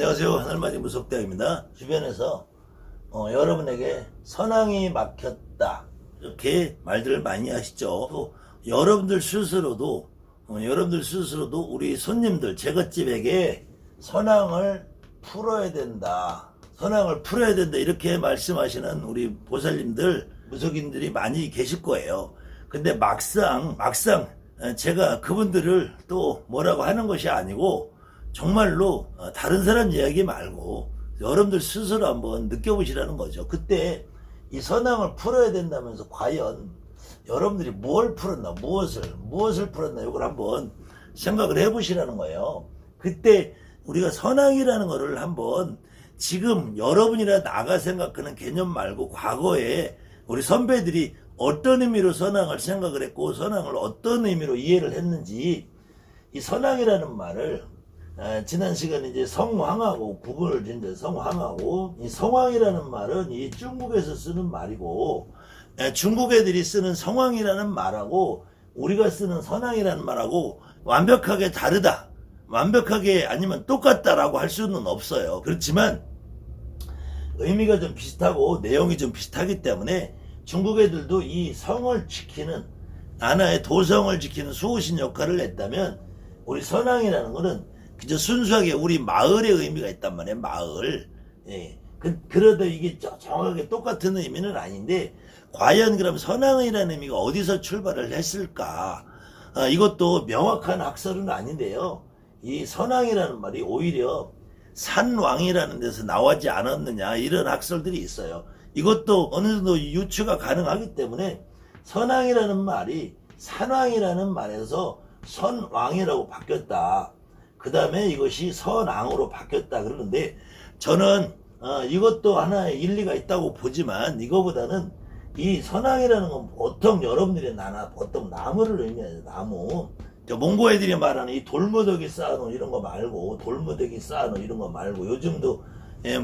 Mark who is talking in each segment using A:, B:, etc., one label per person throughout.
A: 안녕하세요. 하늘맞이 무속대학입니다. 주변에서 여러분에게 선왕이 막혔다 이렇게 말들을 많이 하시죠. 또 여러분들 스스로도 우리 손님들 제갓집에게 선왕을 풀어야 된다. 선왕을 풀어야 된다 이렇게 말씀하시는 우리 보살님들 무속인들이 많이 계실 거예요. 근데 막상 제가 그분들을 또 뭐라고 하는 것이 아니고 정말로 다른 사람 이야기 말고 여러분들 스스로 한번 느껴보시라는 거죠. 그때 이 선왕을 풀어야 된다면서 과연 여러분들이 뭘 풀었나, 무엇을 풀었나 이걸 한번 생각을 해보시라는 거예요. 그때 우리가 선왕이라는 거를 한번 지금 여러분이라 나가 생각하는 개념 말고 과거에 우리 선배들이 어떤 의미로 선왕을 생각을 했고 선왕을 어떤 의미로 이해를 했는지 이 선왕이라는 말을 지난 시간에 이제 성왕하고 구분을 짓는데 성왕하고 이 성왕이라는 말은 이 중국에서 쓰는 말이고 중국 애들이 쓰는 성왕이라는 말하고 우리가 쓰는 선왕이라는 말하고 완벽하게 다르다. 완벽하게 아니면 똑같다라고 할 수는 없어요. 그렇지만 의미가 좀 비슷하고 내용이 좀 비슷하기 때문에 중국 애들도 이 성을 지키는 하나의 도성을 지키는 수호신 역할을 했다면 우리 선왕이라는 거는 그저 순수하게 우리 마을의 의미가 있단 말이에요. 마을. 예. 그래도 이게 정확하게 똑같은 의미는 아닌데 과연 그럼 선왕이라는 의미가 어디서 출발을 했을까? 이것도 명확한 학설은 아닌데요. 이 선왕이라는 말이 오히려 산왕이라는 데서 나오지 않았느냐 이런 학설들이 있어요. 이것도 어느 정도 유추가 가능하기 때문에 선왕이라는 말이 산왕이라는 말에서 선왕이라고 바뀌었다. 그 다음에 이것이 선왕으로 바뀌었다 그러는데 저는 이것도 하나의 일리가 있다고 보지만 이거보다는 이 선왕이라는 건 보통 여러분들이 보통 나무를 의미해요. 나무. 몽고 애들이 말하는 이 돌무더기 쌓아놓은 이런 거 말고 돌무더기 쌓아놓은 이런 거 말고 요즘도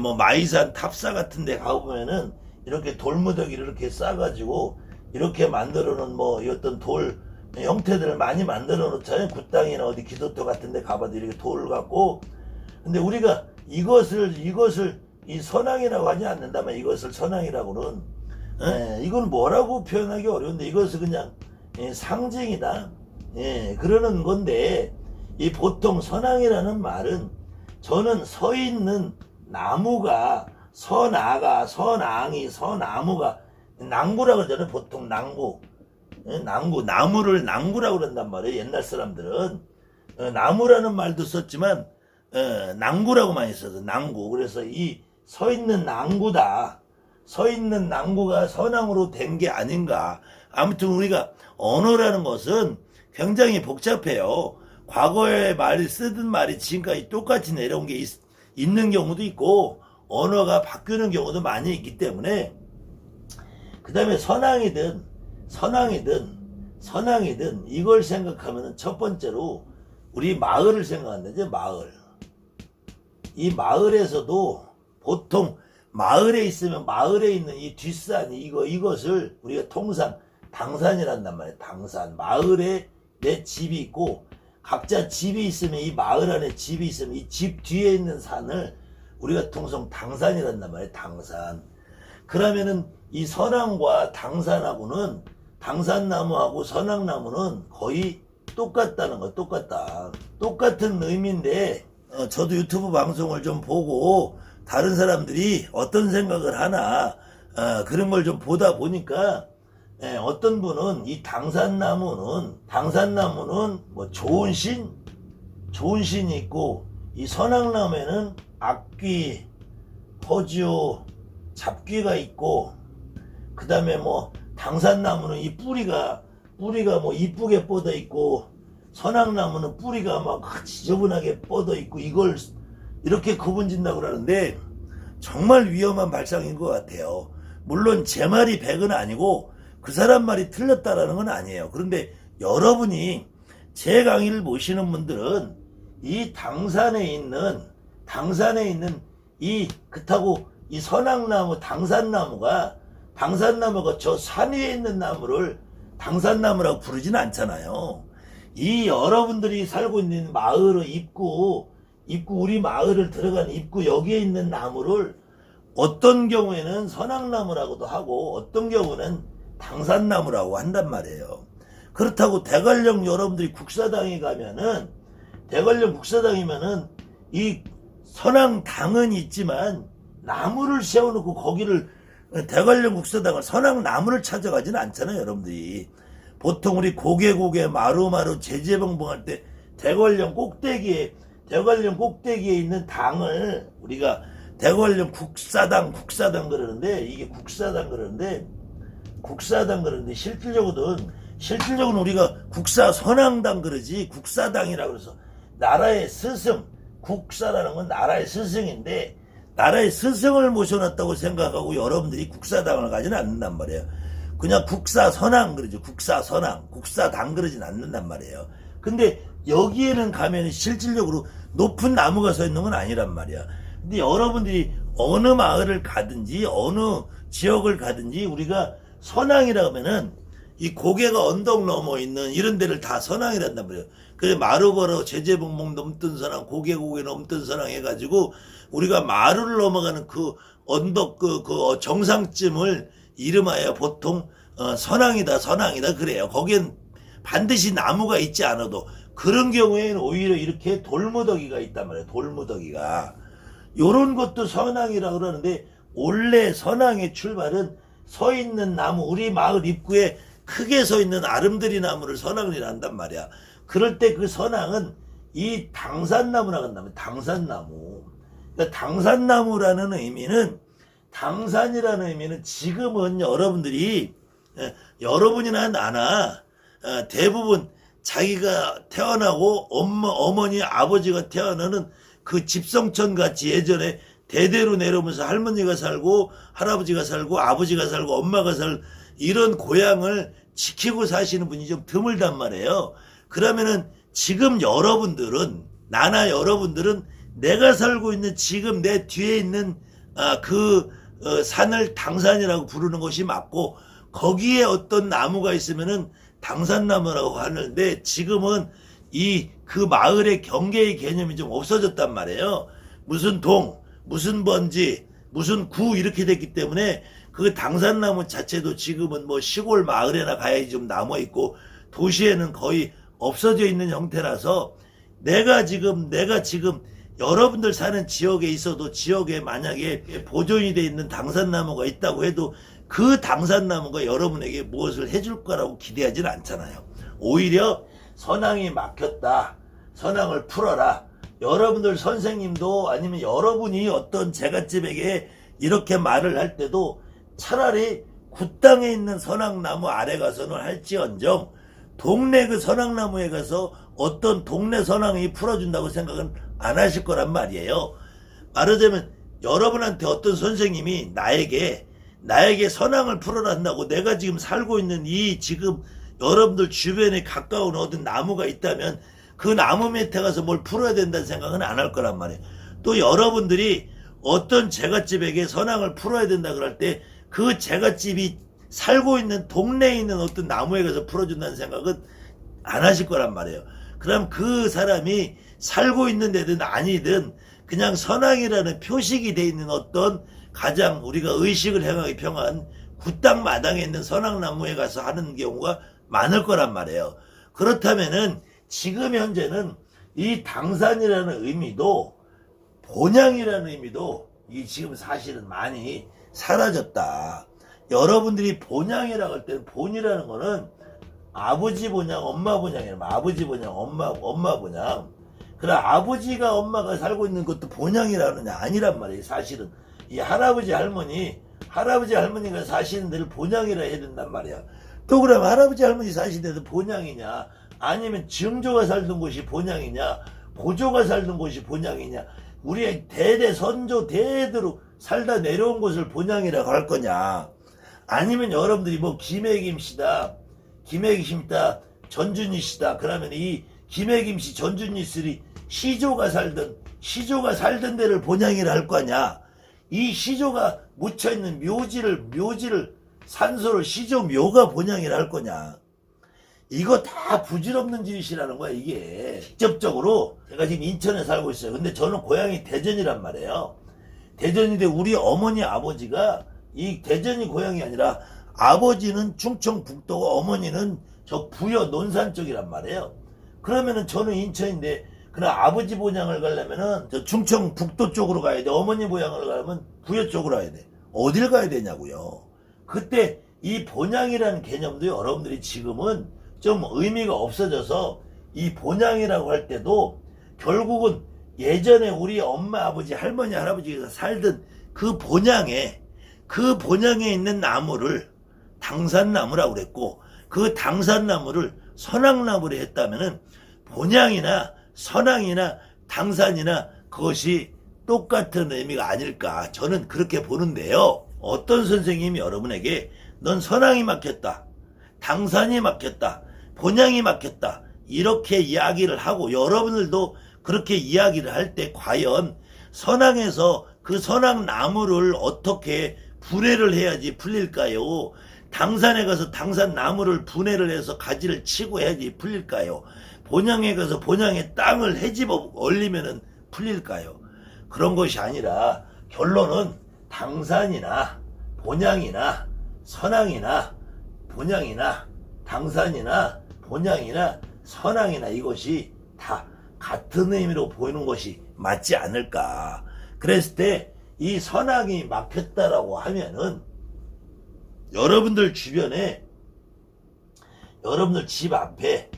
A: 뭐 마이산 탑사 같은 데 가보면은 이렇게 돌무더기를 이렇게 쌓아가지고 이렇게 만들어 놓은 뭐 어떤 돌 형태들을 많이 만들어 놓잖아요. 굿당이나 어디 기도터 같은 데 가봐도 이렇게 돌 갖고. 근데 우리가 이것을 이 선왕이라고 하지 않는다면 이것을 선왕이라고는 이건 뭐라고 표현하기 어려운데 이것은 그냥 상징이다. 그러는 건데 이 보통 선왕이라는 말은 저는 서 있는 나무가 선왕이 서나무가 낭구라고 그러잖아요. 보통 나무를 낭구라고 그런단 말이에요. 옛날 사람들은 나무라는 말도 썼지만 낭구라고 많이 써서 낭구. 그래서 이 서 있는 낭구다. 서 있는 낭구가 선왕으로 된 게 아닌가. 아무튼 우리가 언어라는 것은 굉장히 복잡해요. 과거에 쓰던 말이 지금까지 똑같이 내려온 게 있는 경우도 있고 언어가 바뀌는 경우도 많이 있기 때문에 그 다음에 선왕이든 이걸 생각하면 첫 번째로 우리 마을을 생각한다죠. 마을. 이 마을에서도 보통 마을에 있으면 마을에 있는 이 뒷산 이것을 우리가 통상 당산이란단 말이에요. 당산. 마을에 내 집이 있고 각자 집이 있으면 이 마을 안에 집이 있으면 이 집 뒤에 있는 산을 우리가 통상 당산이란단 말이에요. 당산. 그러면은 이 선왕과 당산하고는 당산나무하고 선왕나무는 거의 똑같다는 거. 똑같은 의미인데 저도 유튜브 방송을 좀 보고 다른 사람들이 어떤 생각을 하나 그런 걸 좀 보다 보니까 어떤 분은 이 당산나무는 뭐 좋은 신이 있고 이 선왕나무에는 악귀, 허주, 잡귀가 있고 그 다음에 뭐 당산나무는 이 뿌리가 뭐 이쁘게 뻗어 있고 선왕나무는 뿌리가 막 지저분하게 뻗어 있고 이걸 이렇게 구분 짓는다고 그러는데 정말 위험한 발상인 것 같아요. 물론 제 말이 100은 아니고 그 사람 말이 틀렸다라는 건 아니에요. 그런데 여러분이 제 강의를 보시는 분들은 이 당산에 있는 그렇다고 이 선왕나무 당산나무가 저 산 위에 있는 나무를 당산나무라고 부르지는 않잖아요. 이 여러분들이 살고 있는 마을의 입구 입구, 우리 마을을 들어가는 입구 여기에 있는 나무를 어떤 경우에는 선악나무라고도 하고 어떤 경우는 당산나무라고 한단 말이에요. 그렇다고 대관령 여러분들이 국사당에 가면은, 대관령 국사당이면은 이 선악당은 있지만 나무를 세워놓고 거기를, 대관령 국사당을 선악나무를 찾아가지는 않잖아요, 여러분들이. 보통 우리 고개 마루마루 제재봉봉할 때 대관령 꼭대기에 있는 당을 우리가 대관령 국사당 그러는데, 이게 국사당 그러는데 실질적으로는 우리가 국사 선왕당 그러지 국사당이라고 그래서 나라의 스승, 국사라는 건 나라의 스승인데 나라의 스승을 모셔놨다고 생각하고 여러분들이 국사당을 가지는 않는단 말이에요. 그냥 국사 선왕 그러죠. 국사 선왕, 국사당 그러진 않는단 말이에요. 근데 여기에는 가면 실질적으로 높은 나무가 서 있는 건 아니란 말이야. 근데 여러분들이 어느 마을을 가든지 어느 지역을 가든지 우리가 선왕이라고 하면은 이 고개가 언덕 넘어 있는 이런 데를 다 선왕이란단 말이에요. 그래서 마루버러 제재봉봉 넘던 선왕, 고개 넘던 선왕 해가지고 우리가 마루를 넘어가는 그 언덕 그 정상쯤을 이름하여 보통 선왕이다 그래요. 거기엔 반드시 나무가 있지 않아도 그런 경우에는 오히려 이렇게 돌무더기가 있단 말이에요. 돌무더기가. 요런 것도 선왕이라고 그러는데 원래 선왕의 출발은 서 있는 나무, 우리 마을 입구에 크게 서 있는 아름드리 나무를 선왕이라 한단 말이야. 그럴 때 그 선왕은 이 당산나무라고 한다면 당산나무. 그러니까 당산나무라는 의미는, 당산이라는 의미는 지금은 여러분들이, 여러분이나 나나 대부분 자기가 태어나고 어머니 아버지가 태어나는 그 집성촌 같이 예전에 대대로 내려오면서 할머니가 살고 할아버지가 살고 아버지가 살고 엄마가 살 이런 고향을 지키고 사시는 분이 좀 드물단 말이에요. 그러면은 지금 여러분들은, 나나 여러분들은 내가 살고 있는 지금 내 뒤에 있는 산을 당산이라고 부르는 것이 맞고, 거기에 어떤 나무가 있으면은 당산나무라고 하는데 지금은 그 마을의 경계의 개념이 좀 없어졌단 말이에요. 무슨 동, 무슨 번지, 무슨 구 이렇게 됐기 때문에 그 당산나무 자체도 지금은 뭐 시골 마을에나 가야지 좀 남아 있고 도시에는 거의 없어져 있는 형태라서 내가 지금 여러분들 사는 지역에 있어도 지역에 만약에 보존이 돼 있는 당산나무가 있다고 해도 그 당산나무가 여러분에게 무엇을 해줄 거라고 기대하지는 않잖아요. 오히려 선왕이 막혔다, 선왕을 풀어라, 여러분들 선생님도 아니면 여러분이 어떤 제갓집에게 이렇게 말을 할 때도 차라리 굿땅에 있는 선왕나무 아래 가서는 할지언정 동네 그 선왕나무에 가서 어떤 동네 선왕이 풀어준다고 생각은 안 하실 거란 말이에요. 말하자면 여러분한테 어떤 선생님이 나에게 선왕을 풀어란다고 내가 지금 살고 있는 이 지금 여러분들 주변에 가까운 어떤 나무가 있다면 그 나무 밑에 가서 뭘 풀어야 된다는 생각은 안 할 거란 말이에요. 또 여러분들이 어떤 제갓집에게 선왕을 풀어야 된다 그럴 때 그 제갓집이 살고 있는 동네에 있는 어떤 나무에 가서 풀어준다는 생각은 안 하실 거란 말이에요. 그럼 그 사람이 살고 있는 데든 아니든 그냥 선왕이라는 표식이 돼 있는 어떤 가장 우리가 의식을 행하기 평한 굿땅 마당에 있는 선왕나무에 가서 하는 경우가 많을 거란 말이에요. 그렇다면은 지금 현재는 이 당산이라는 의미도 본향이라는 의미도 이 지금 사실은 많이 사라졌다. 여러분들이 본향이라고 할 때는 본이라는 거는 아버지 본향, 엄마 본향이라면 아버지 본향, 엄마 본향. 그래 아버지가 엄마가 살고 있는 것도 본향이라는 게 아니란 말이에요. 사실은 이 할아버지 할머니가 사시는 데를 본향이라 해야 된단 말이야. 또 그러면 할아버지 할머니 사시는 데도 본향이냐, 아니면 증조가 살던 곳이 본향이냐, 보조가 살던 곳이 본향이냐, 우리의 대대 선조 대대로 살다 내려온 곳을 본향이라고 할 거냐, 아니면 여러분들이 뭐 김해김씨다, 전준희씨다, 그러면 이 김해김씨, 전준희씨들이 시조가 살던 데를 본향이라 할 거냐, 이 시조가 묻혀있는 묘지를 산소를 시조묘가 본향이라 할 거냐. 이거 다 부질없는 짓이라는 거야, 이게. 직접적으로 제가 지금 인천에 살고 있어요. 근데 저는 고향이 대전이란 말이에요. 대전인데 우리 어머니 아버지가 이 대전이 고향이 아니라 아버지는 충청북도고 어머니는 저 부여 논산 쪽이란 말이에요. 그러면은 저는 인천인데 그럼 아버지 본향을 가려면은 저 충청북도 쪽으로 가야 돼. 어머니 본향을 가려면 부여 쪽으로 가야 돼. 어딜 가야 되냐고요. 그때 이 본향이라는 개념도 여러분들이 지금은 좀 의미가 없어져서 이 본향이라고 할 때도 결국은 예전에 우리 엄마 아버지 할머니 할아버지가 살던 그 본향에 있는 나무를 당산나무라고 그랬고 그 당산나무를 선악나무로 했다면은 본향이나 선악이나 당산이나 그것이 똑같은 의미가 아닐까 저는 그렇게 보는데요. 어떤 선생님이 여러분에게 넌 선악이 막혔다, 당산이 막혔다, 본향이 막혔다 이렇게 이야기를 하고 여러분들도 그렇게 이야기를 할 때 과연 선악에서 그 선악나무를 어떻게 분해를 해야지 풀릴까요? 당산에 가서 당산나무를 분해를 해서 가지를 치고 해야지 풀릴까요? 본향에 가서 본향의 땅을 헤집어 올리면은 풀릴까요? 그런 것이 아니라 결론은 당산이나 본향이나 선악이나 본향이나 당산이나 본향이나 선악이나 이것이 다 같은 의미로 보이는 것이 맞지 않을까. 그랬을 때 이 선악이 막혔다라고 하면은 여러분들 주변에 여러분들 집 앞에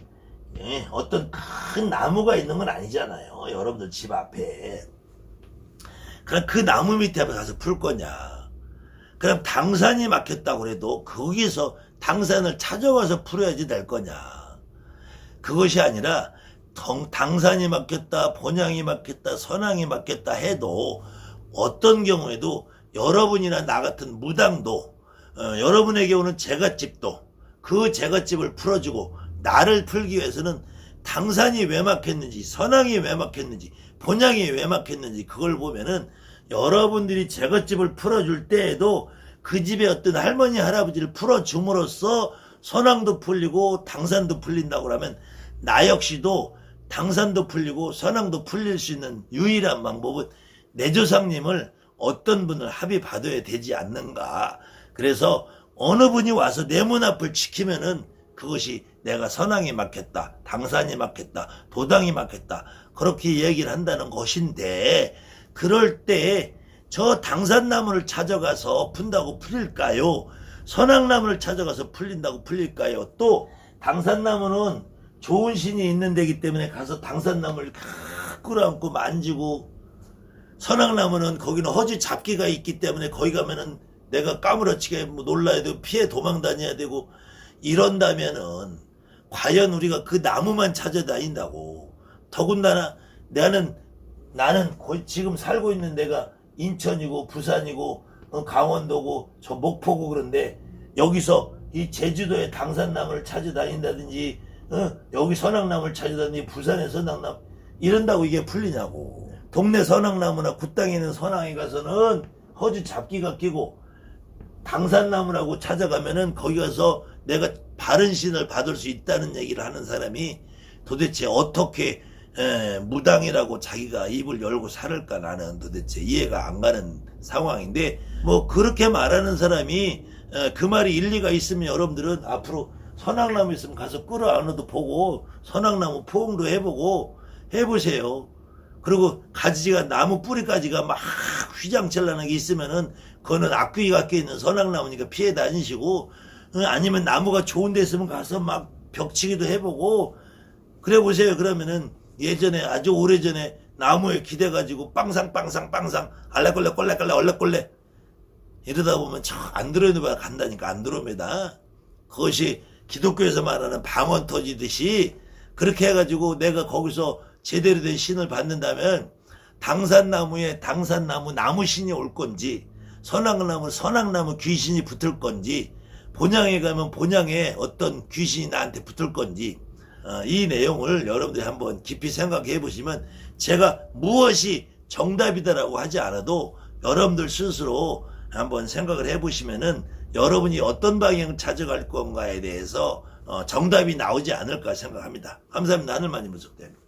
A: 어떤 큰 나무가 있는 건 아니잖아요. 여러분들 집 앞에. 그럼 그 나무 밑에 가서 풀 거냐. 그럼 당산이 막혔다고 해도 거기서 당산을 찾아와서 풀어야지 될 거냐. 그것이 아니라 당산이 막혔다, 본향이 막혔다, 선악이 막혔다 해도 어떤 경우에도 여러분이나 나 같은 무당도 여러분에게 오는 제갓집도 그 제갓집을 풀어주고 나를 풀기 위해서는 당산이 왜 막혔는지 선악이 왜 막혔는지 본향이 왜 막혔는지 그걸 보면은 여러분들이 제갓집을 풀어줄 때에도 그 집의 어떤 할머니 할아버지를 풀어줌으로써 선악도 풀리고 당산도 풀린다고 하면 나 역시도 당산도 풀리고 선악도 풀릴 수 있는 유일한 방법은 내 조상님을 어떤 분을 합의 받아야 되지 않는가. 그래서 어느 분이 와서 내 문 앞을 지키면은 그것이 내가 선악이 막혔다, 당산이 막혔다, 도당이 막혔다 그렇게 얘기를 한다는 것인데 그럴 때 저 당산나무를 찾아가서 푼다고 풀릴까요? 선악나무를 찾아가서 풀린다고 풀릴까요? 또 당산나무는 좋은 신이 있는 데기 때문에 가서 당산나무를 끌어안고 만지고 선악나무는 거기는 허지 잡기가 있기 때문에 거기 가면은 내가 까무러치게 놀라야 되고 피해 도망 다녀야 되고 이런다면은 과연 우리가 그 나무만 찾아다닌다고. 더군다나 나는 지금 살고 있는 데가 인천이고 부산이고 강원도고 저 목포고 그런데 여기서 이 제주도의 당산나무를 찾아다닌다든지 여기 선악나무를 찾아다니니 부산의 선악나무 이런다고 이게 풀리냐고. 동네 선악나무나 굿땅에 있는 선악에 가서는 허지 잡기가 끼고 당산나무라고 찾아가면은 거기 가서 내가 바른 신을 받을 수 있다는 얘기를 하는 사람이 도대체 어떻게 무당이라고 자기가 입을 열고 살을까 나는 도대체 이해가 안 가는 상황인데 뭐 그렇게 말하는 사람이 그 말이 일리가 있으면 여러분들은 앞으로 선악나무 있으면 가서 끌어안아도 보고 선악나무 포옹도 해보고 해보세요. 그리고 가지가 나무 뿌리까지가 막 휘장철나는 게 있으면은 그거는 악귀가 껴있는 선악나무니까 피해 다니시고 아니면 나무가 좋은 데 있으면 가서 막 벽치기도 해보고 그래 보세요. 그러면은 예전에 아주 오래전에 나무에 기대가지고 빵상빵상 알레꼴레 꼴레꼴레 얼레꼴레 이러다 보면 저 안드로메다 간다니까. 안드로메다 그것이 기독교에서 말하는 방언 터지듯이 그렇게 해가지고 내가 거기서 제대로 된 신을 받는다면 당산나무에 당산나무 나무신이 올 건지 선악나무 선악나무 귀신이 붙을 건지 본향에 가면 본향에 어떤 귀신이 나한테 붙을 건지 이 내용을 여러분들이 한번 깊이 생각해 보시면 제가 무엇이 정답이다라고 하지 않아도 여러분들 스스로 한번 생각을 해 보시면은 여러분이 어떤 방향을 찾아갈 건가에 대해서 정답이 나오지 않을까 생각합니다. 감사합니다. 하늘만이 무속대입니다.